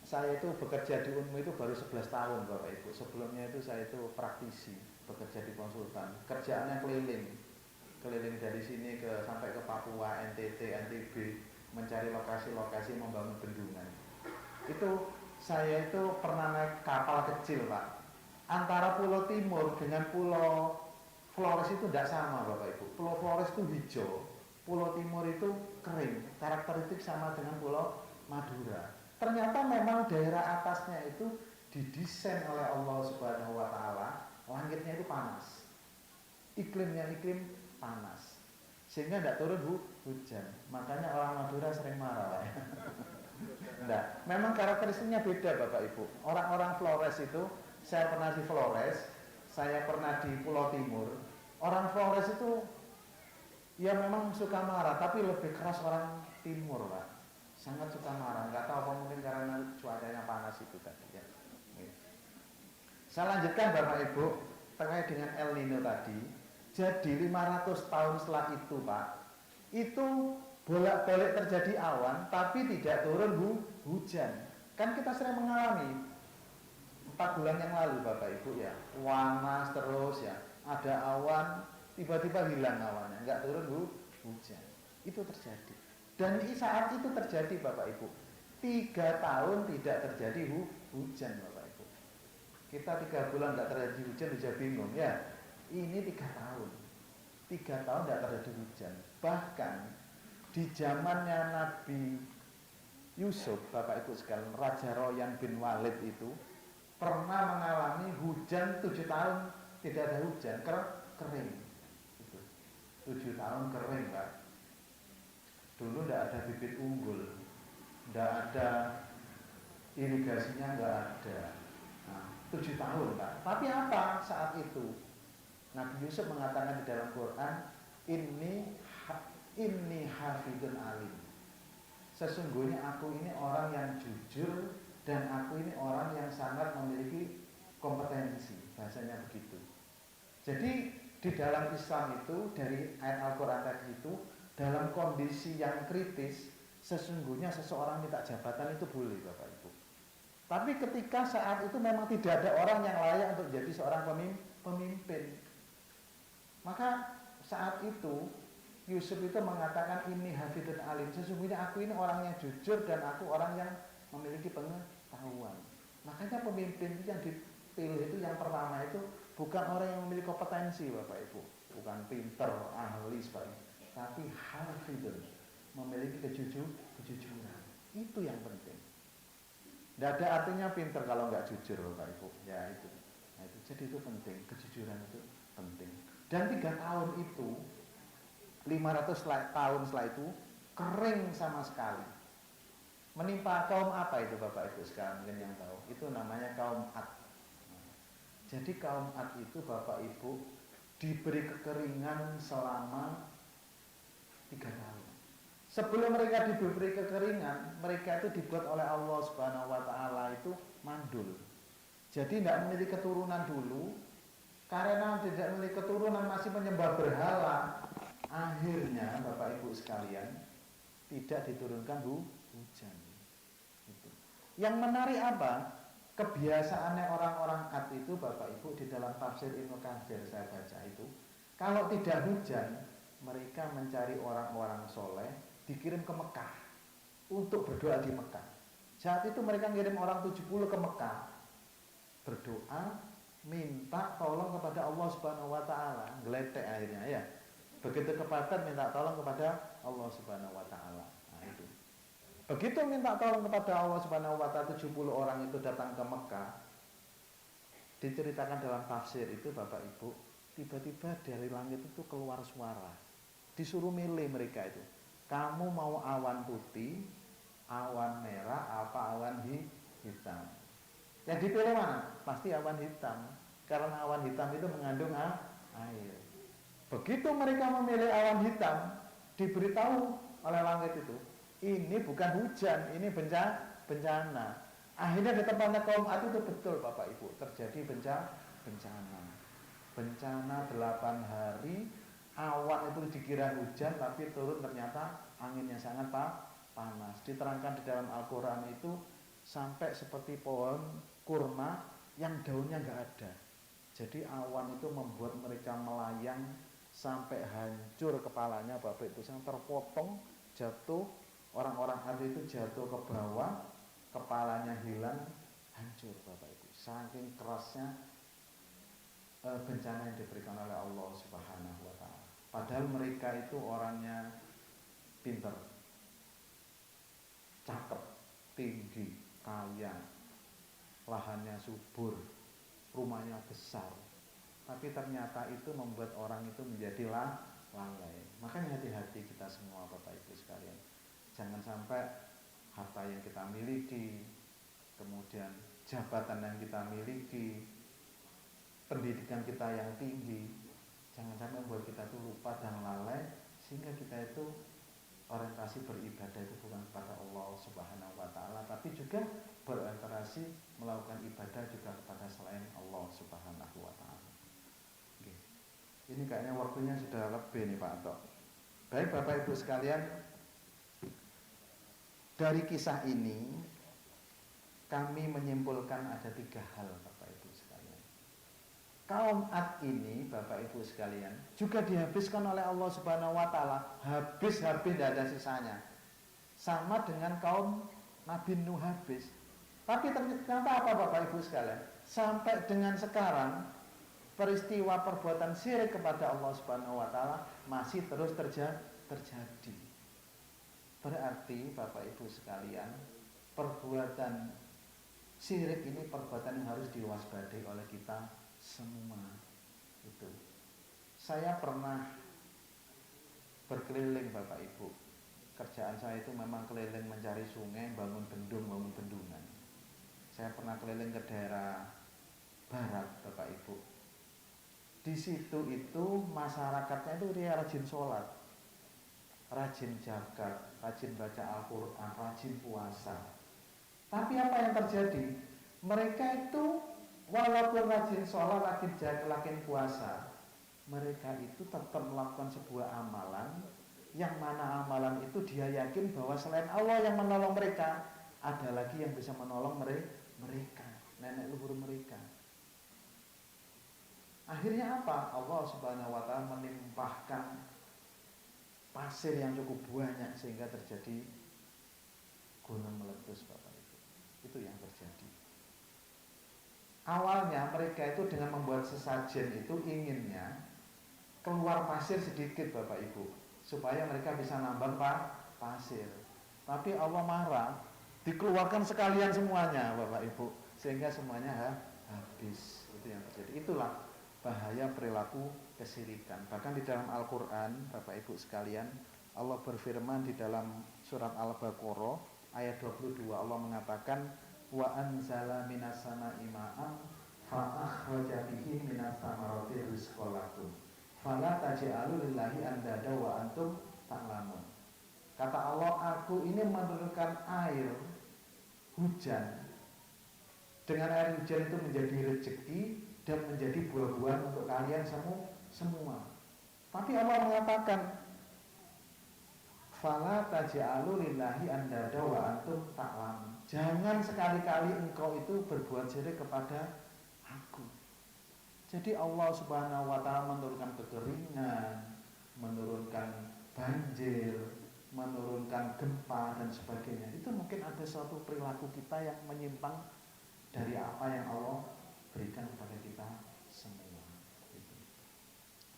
saya itu bekerja di UNMU itu baru 11 tahun Bapak Ibu. Sebelumnya itu saya itu praktisi, bekerja di konsultan. Kerjaannya keliling dari sini sampai ke Papua, NTT, NTB, mencari lokasi-lokasi membangun bendungan. Itu saya itu pernah naik kapal kecil Pak. Antara Pulau Timur dengan Pulau Flores itu tidak sama Bapak Ibu. Pulau Flores itu hijau, Pulau Timur itu kering. Karakteristik sama dengan Pulau Madura. Ternyata memang daerah atasnya itu didesain oleh Allah Subhanahu wa taala, langitnya itu panas. Iklimnya iklim panas. Sehingga tidak turun hujan. Makanya orang Madura sering marah. Nah, memang karakteristiknya beda Bapak Ibu. Orang-orang Flores itu, saya pernah di Flores, saya pernah di Pulau Timur. Orang Flores itu Ya memang suka marah, tapi lebih keras orang timur, Pak. Sangat suka marah. Nggak tahu apa mungkin karena cuacanya panas itu tadi ya. Saya lanjutkan Bapak Ibu terkait dengan El Nino tadi. Jadi 500 tahun setelah itu Pak, itu bolak-balik terjadi awan tapi tidak turun hujan. Kan kita sering mengalami 4 bulan yang lalu Bapak Ibu ya, panas terus ya, ada awan tiba-tiba hilang awannya, nggak turun hujan. Itu terjadi. Dan saat itu terjadi Bapak Ibu, 3 tahun tidak terjadi hujan Bapak Ibu. Kita 3 bulan nggak terjadi hujan bisa bingung ya. Ini 3 tahun, 3 tahun nggak terjadi hujan. Bahkan di zamannya Nabi Yusuf, Bapak Ibu sekalian, Raja Royan bin Walid itu pernah mengalami hujan 7 tahun tidak ada hujan, kering. Itu 7 tahun kering Pak. Dulu tidak ada bibit unggul, tidak ada irigasinya, nggak ada. Nah, 7 tahun Pak. Tapi apa saat itu? Nabi Yusuf mengatakan di dalam Quran, inni hafidun alim. Sesungguhnya aku ini orang yang jujur dan aku ini orang yang sangat memiliki kompetensi. Bahasanya begitu. Jadi di dalam Islam itu, dari ayat Al-Quran tadi itu, dalam kondisi yang kritis, sesungguhnya seseorang minta jabatan itu boleh Bapak Ibu. Tapi ketika saat itu memang tidak ada orang yang layak untuk jadi seorang pemimpin, maka saat itu Yusuf itu mengatakan ini hafidun alim, sesungguhnya aku ini orang yang jujur dan aku orang yang memiliki pengetahuan. Makanya pemimpin yang dipilih itu yang pertama itu bukan orang yang memiliki kompetensi Bapak Ibu, bukan pinter, ahli sebagainya, tapi hafidun, memiliki kejujuran. Itu yang penting. Tidak ada artinya pinter kalau nggak jujur Bapak Ibu. Ya itu. Nah, itu. Jadi itu penting, kejujuran itu penting. Dan 3 tahun itu, 500 tahun setelah itu kering sama sekali. Menimpa kaum apa itu Bapak Ibu sekarang mungkin yang tahu? Itu namanya kaum Ad. Jadi kaum Ad itu Bapak Ibu diberi kekeringan selama 3 tahun. Sebelum mereka diberi kekeringan, mereka itu dibuat oleh Allah Subhanahu wa taala itu mandul. Jadi tidak memiliki keturunan dulu. Karena tidak memiliki keturunan, masih menyembah berhala, akhirnya Bapak Ibu sekalian tidak diturunkan hujan. Itu. Yang menarik apa? Kebiasaannya orang-orang Ad itu Bapak Ibu di dalam tafsir Ibnu Katsir saya baca itu, kalau tidak hujan, mereka mencari orang-orang soleh, dikirim ke Mekah untuk berdoa di Mekah. Saat itu mereka ngirim orang 70 ke Mekah berdoa, minta tolong kepada Allah Subhanahu wa taala, geletek akhirnya ya. Begitu kepepet minta tolong kepada Allah Subhanahu wa taala. Nah itu. Begitu minta tolong kepada Allah Subhanahu wa taala, 70 orang itu datang ke Mekah. Diceritakan dalam tafsir itu Bapak Ibu, tiba-tiba dari langit itu keluar suara. Disuruh milih mereka itu. Kamu mau awan putih, awan merah, apa awan hitam? Yang dipilih mana? Pasti awan hitam. Karena awan hitam itu mengandung air. Begitu mereka memilih awan hitam, diberitahu oleh langit itu, ini bukan hujan, ini bencana. Akhirnya di tempatnya kaum Ad itu betul Bapak Ibu, terjadi bencana. Bencana 8 hari, awan itu dikira hujan, tapi turun ternyata anginnya sangat panas. Diterangkan di dalam Al-Quran itu, sampai seperti pohon kurma yang daunnya nggak ada. Jadi awan itu membuat mereka melayang sampai hancur kepalanya Bapak Ibu, yang terpotong, jatuh, orang-orang Ad itu jatuh ke bawah, kepalanya hilang, hancur Bapak Ibu. Saking kerasnya bencana yang diberikan oleh Allah Subhanahu wa taala. Padahal mereka itu orangnya pinter, cakep, tinggi, kaya, lahannya subur, rumahnya besar, tapi ternyata itu membuat orang itu menjadi lalai. Makanya hati-hati kita semua Bapak Ibu sekalian, jangan sampai harta yang kita miliki, kemudian jabatan yang kita miliki, pendidikan kita yang tinggi, jangan sampai membuat kita itu lupa dan lalai Sehingga kita itu orientasi beribadah itu bukan kepada Allah Subhanahu wa taala, tapi juga berorientasi melakukan ibadah juga kepada selain Allah Subhanahu wa taala. Oke. Ini kayaknya waktunya sudah lebih nih Pak Anto. Baik Bapak Ibu sekalian, dari kisah ini kami menyimpulkan ada 3 hal Bapak Ibu sekalian. Kaum Ad ini Bapak Ibu sekalian juga dihabiskan oleh Allah Subhanahu wa taala, habis-habis tidak ada sisanya. Sama dengan kaum Nabi Nuh habis. Tapi ternyata apa Bapak Ibu sekalian? Sampai dengan sekarang peristiwa perbuatan syirik kepada Allah Subhanahu wa taala masih terus terjadi. Berarti Bapak Ibu sekalian, perbuatan syirik ini perbuatan yang harus diwaspadai oleh kita semua. Itu. Saya pernah berkeliling Bapak Ibu. Kerjaan saya itu memang keliling mencari sungai, bangun bendungan. Saya pernah keliling ke daerah barat Bapak Ibu. Di situ itu masyarakatnya itu dia rajin sholat, rajin zakat, rajin baca Al-Quran, rajin puasa. Tapi apa yang terjadi? Mereka itu walaupun rajin sholat, rajin zakat, rajin puasa, mereka itu tetap melakukan sebuah amalan yang mana amalan itu dia yakin bahwa selain Allah yang menolong mereka, ada lagi yang bisa menolong mereka, nenek leluhur mereka. Akhirnya apa? Allah Subhanahu wa taala menimpahkan pasir yang cukup banyak sehingga terjadi gunung meletus Bapak Ibu. Itu yang terjadi. Awalnya mereka itu dengan membuat sesajen itu inginnya keluar pasir sedikit Bapak Ibu, supaya mereka bisa nambang pasir. Tapi Allah marah, dikeluarkan sekalian semuanya Bapak Ibu, sehingga semuanya habis. Itu yang terjadi. Itulah bahaya perilaku kesyirikan. Bahkan di dalam Al-Quran Bapak Ibu sekalian, Allah berfirman di dalam surat Al-Baqarah ayat 22, Allah mengatakan wa anzala minas sama'i ma'an fa akhraja bihi minas samarati rizqan lakum fala taj'alu lillahi andada wa antum ta'lamun. Kata Allah, aku ini menurunkan air hujan. Dengan air hujan itu menjadi rezeki dan menjadi buah-buahan untuk kalian semua. Tapi Allah mengatakan fala taj'alu lillahi andada wa antum ta'lamun. Jangan sekali-kali engkau itu berbuat syirik kepada aku. Jadi Allah Subhanahu wa taala menurunkan kekeringan, menurunkan banjir, menurunkan gempa dan sebagainya. Itu mungkin ada suatu perilaku kita yang menyimpang dari apa yang Allah berikan kepada kita semua.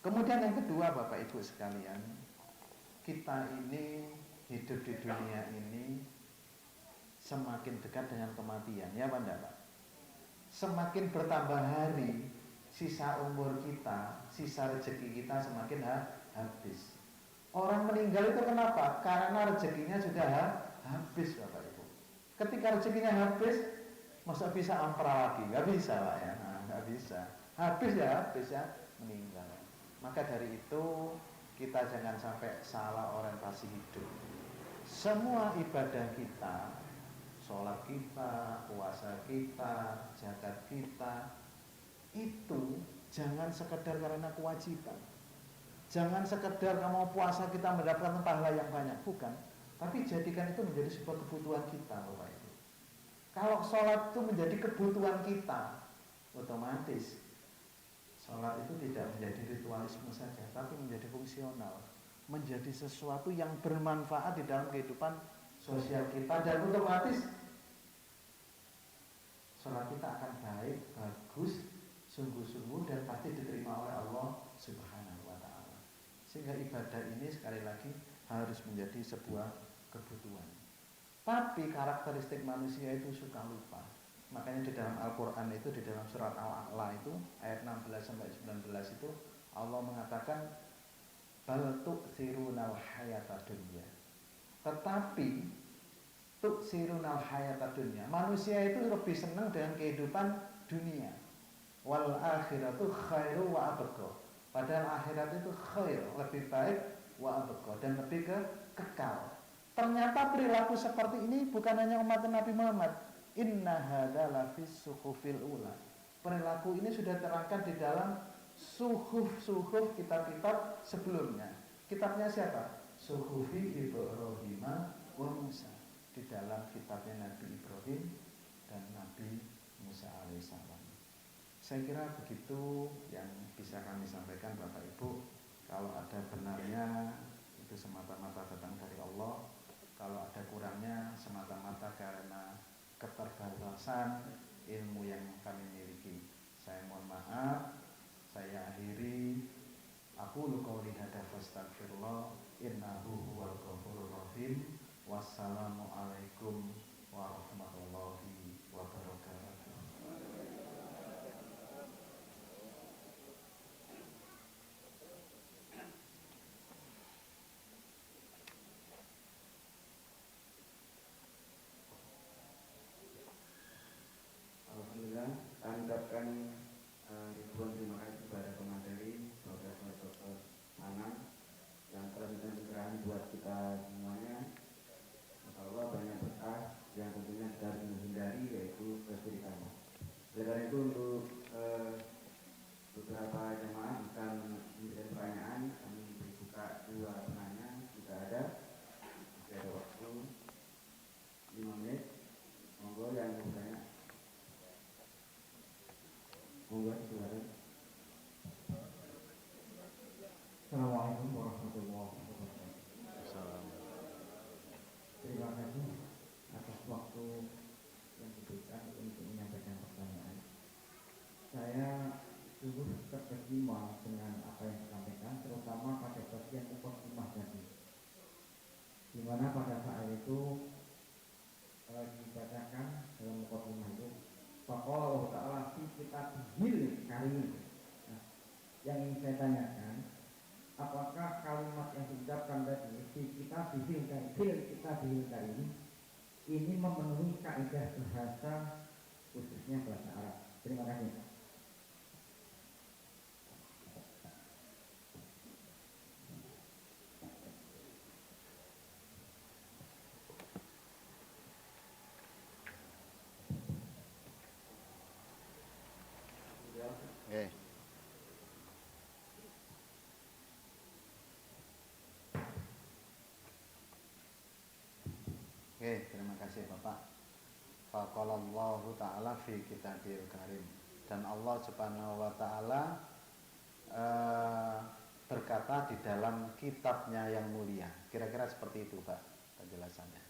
Kemudian yang kedua Bapak Ibu sekalian, kita ini hidup di dunia ini semakin dekat dengan kematian, ya Pak Pak? Semakin bertambah hari, sisa umur kita, sisa rezeki kita semakin habis. Orang meninggal itu kenapa? Karena rezekinya sudah habis Bapak Ibu. Ketika rezekinya habis, masa bisa ampera lagi? Gak bisa Pak ya, gak bisa. Habis ya meninggal. Maka dari itu kita jangan sampai salah orientasi hidup. Semua ibadah kita, sholat kita, puasa kita, zakat kita, itu jangan sekedar karena kewajiban. Jangan sekedar kamu puasa kita mendapatkan pahala yang banyak, bukan. Tapi jadikan itu menjadi sebuah kebutuhan kita Bapak Ibu. Kalau sholat itu menjadi kebutuhan kita, otomatis sholat itu tidak menjadi ritualisme saja, tapi menjadi fungsional, menjadi sesuatu yang bermanfaat di dalam kehidupan sosial kita, dan otomatis sholat kita akan baik, bagus, sungguh-sungguh, dan pasti diterima oleh Allah Subhanahu wa ta'ala. Sehingga ibadah ini sekali lagi harus menjadi sebuah kebutuhan. Tapi karakteristik manusia itu suka lupa. Makanya di dalam Al-Quran itu, di dalam surat Al-A'la itu ayat 16-19 itu Allah mengatakan bal tu'thirunal hayata dunya. Tetapi tu'thirunal hayata dunya, manusia itu lebih senang dengan kehidupan dunia. Wal akhiratu khairu wa abqa. Padahal akhirat itu khair, lebih baik, wa abqa, dan lebih kekal. Ternyata perilaku seperti ini bukan hanya umat Nabi Muhammad. Inna hadza lafis suhufil ula. Perilaku ini sudah terangkat di dalam suhuf kitab-kitab sebelumnya. Kitabnya siapa? Suhufi Ibrahim wa Musa. Di dalam kitabnya Nabi Ibrahim dan Nabi Musa alaihissalam. Saya kira begitu yang bisa kami sampaikan Bapak Ibu. Kalau ada benarnya itu semata-mata datang dari Allah. Kalau ada kurangnya semata-mata karena keterbatasan ilmu yang kami miliki. Saya mohon maaf. Saya akhiri. Aku qouli hadza fastaghfirullah innahu huwal ghafurur rahim. Wassalamualaikum warahmatullahi wabarakatuh. Alhamdulillah, kami ucapkan ribuan terima kasih kepada pemateri Profesor Dr. Anang yang telah memberikan pencerahan buat kita semuanya. Insya Allah banyak berkah yang tentunya kita harus menghindari, yaitu kesyirikan. Oleh karena itu untuk beberapa jemaah bisa memberikan pertanyaan, kami beri buka 2 penanya jika ada. Masih ada waktu 5 menit. Monggo yang mau bertanya. Monggo silakan. Assalamualaikum warahmatullahi wabarakatuh. Terima kasih atas waktu yang diberikan untuk menyampaikan pertanyaan. Saya sungguh terkesima dengan apa yang disampaikan, terutama pada bagian mukadimah tadi, di mana pada saat itu dibacakan dalam mukadimah itu faqala Allah Ta'ala fi kitabihil karim. Nah, yang ingin saya tanyakan, apakah kalimat yang diucapkan tadi fi kitabihil karim ini memenuhi kaidah bahasa, khususnya bahasa Arab? Terima kasih. Oke, terima kasih Bapak. Faqalallahu ta'ala fi kitabil karim. Dan Allah Subhanahu wa ta'ala berkata di dalam kitabnya yang mulia. Kira-kira seperti itu Pak penjelasannya.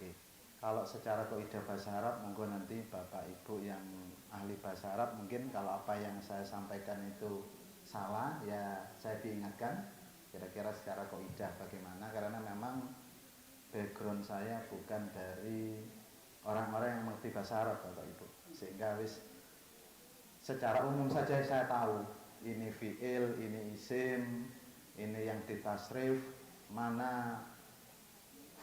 Oke. Kalau secara kaidah bahasa Arab, monggo nanti Bapak Ibu yang ahli bahasa Arab, mungkin kalau apa yang saya sampaikan itu salah, ya saya diingatkan kira-kira secara kaidah bagaimana, karena memang background saya bukan dari orang-orang yang mengerti bahasa Arab Bapak Ibu, sehingga secara umum saja saya tahu ini fi'il, ini isim, ini yang ditasrif, mana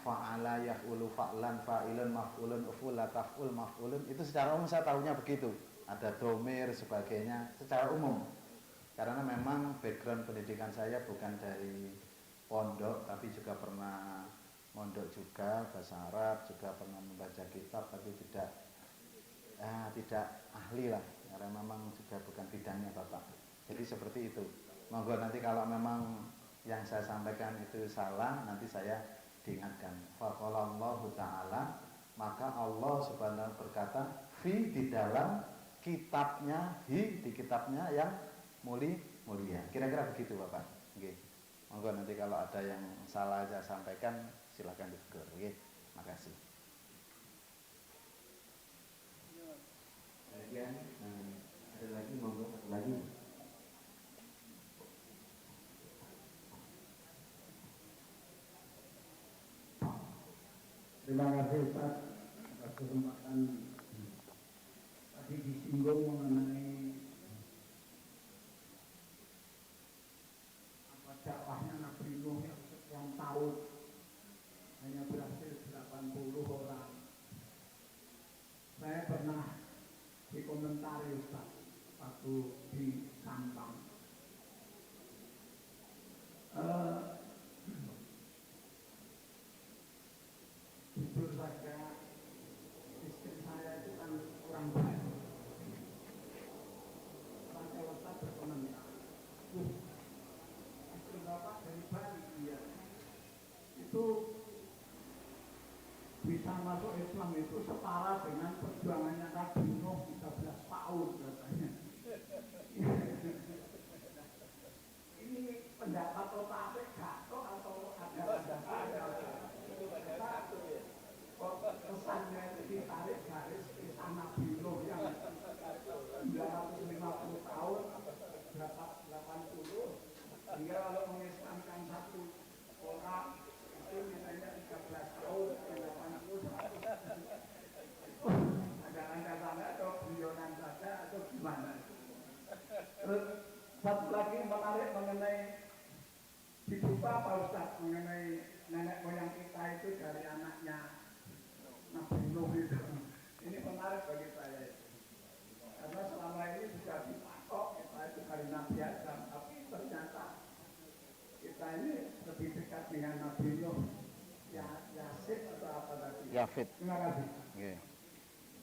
fa'ala yaf'ulu fa'lan fa'ilun maf'ulun ufula taf'ul maf'ulun, itu secara umum saya tahunya begitu. Ada domir sebagainya secara umum, karena memang background pendidikan saya bukan dari pondok, tapi juga pernah mondok juga bahasa Arab, juga pernah membaca kitab, tapi tidak ahli lah, karena memang juga bukan bidangnya Bapak. Jadi seperti itu. Monggo nanti kalau memang yang saya sampaikan itu salah, nanti saya diingatkan. Faqalallahu ta'ala, maka Allah Subhanahu berkata fi di dalam kitabnya, di kitabnya yang mulia. Kira-kira begitu Bapak. Oke. Monggo nanti kalau ada yang salah saya sampaikan, silakan ditegur. Oke, makasih. Kemudian ada lagi, monggo satu lagi. Terima kasih Ustaz atas kesempatan. Tadi disinggung mengenai dakwahnya Nabi Nuh yang sekian tahun hanya berhasil 80 orang. Saya pernah dikomentari Ustaz waktu di Sampang. keluarga istri saya itu kan orang Bali. Rata-rata berkomentar, istri bapak dari Bali, iya. Itu bisa masuk Islam itu setara dengan perjuangannya Nabi Nuh 13 tahun katanya. Ini pendapat otak gatot atau ada pendapat kesannya itu ditarik garis kisah Nabi Nuh yang 950 tahun berapa 80 hingga kalau mengislamkan satu orang itu nilainya 13 tahun 80 ada anggapannya atau guyonan saja atau gimana. Terus satu lagi menarik mengenai dibuka Pak Ustadz mengenai nenek moyang kita itu dari anaknya Nabi Nuh itu. Ini menarik bagi saya itu. Karena selama ini sudah dipatok kita itu dari Nabi Adam, tapi ternyata kita ini lebih dekat dengan Nabi Nuh. Yasid atau apa tadi? Yafid. Terima kasih.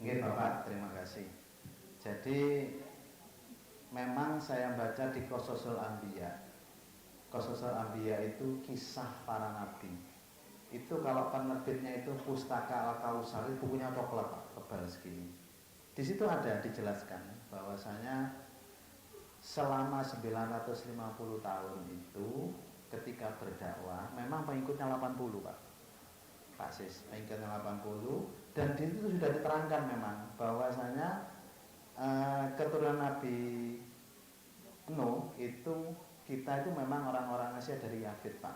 Nggih Bapak, terima kasih. Jadi memang saya baca di Qososul Anbiya. Qososul Anbiya itu kisah para nabi. Itu kalau penerbitnya itu Pustaka Al-Kausar, bukunya coklat Pak, tebal segini. Di situ ada dijelaskan bahwasanya selama 950 tahun itu ketika berdakwah memang pengikutnya 80 Pak Sis, pengikutnya 80, dan di situ sudah diterangkan memang bahwasanya keturunan Nabi Nuh itu kita itu memang orang-orang Asia dari Yafid Pak,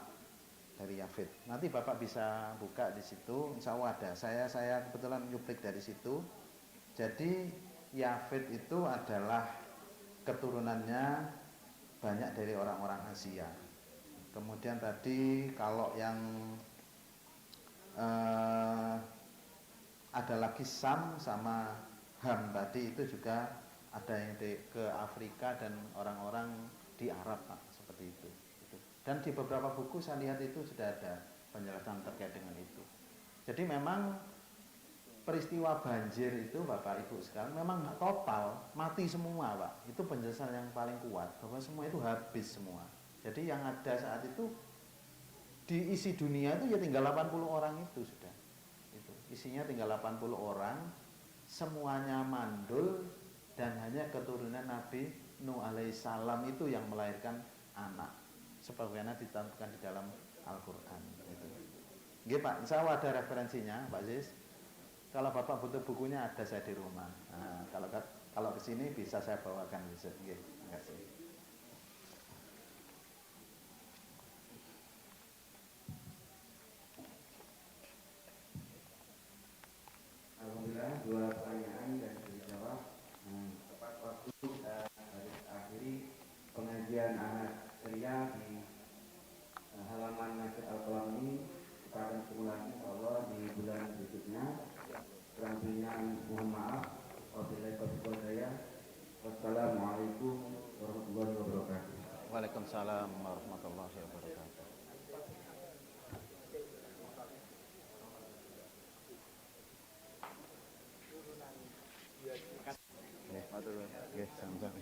dari Yafid. Nanti Bapak bisa buka di situ, insya Allah ada. Saya kebetulan nyuplik dari situ. Jadi Yafid itu adalah keturunannya banyak dari orang-orang Asia. Kemudian tadi kalau yang ada lagi Sam sama Ham tadi itu juga ada yang ke Afrika dan orang-orang di Arab Pak, seperti itu. Dan di beberapa buku saya lihat itu sudah ada penjelasan terkait dengan itu. Jadi memang peristiwa banjir itu Bapak Ibu sekalian memang total mati semua Pak. Itu penjelasan yang paling kuat bahwa semua itu habis semua. Jadi yang ada saat itu di isi dunia itu ya tinggal 80 orang itu sudah. Itu isinya tinggal 80 orang, semuanya mandul dan hanya keturunan Nabi Nuh alaihissalam itu yang melahirkan anak. Sebagaimana ditentukan di dalam Al-Quran itu. Nggih Pak, insya Allah ada referensinya Pak Ziz. Kalau Bapak butuh bukunya ada saya di rumah. Nah, kalau ke sini bisa saya bawakan besok. Nggih, terima kasih. Alhamdulillah dua pertanyaan dan dijawab. Tepat waktu kita harus akhiri pengajian anak ceria di halaman Masjid Al-Qalam ini. Kita akan ketemu lagi insyaallah di bulan berikutnya. Kurang lebihnya mohon maaf. Wabillahi taufiq wal hidayah. Wassalamualaikum warahmatullahi wabarakatuh. Waalaikumsalam warahmatullahi wabarakatuh. Nggih, matur nuwun. Nggih, sama-sama.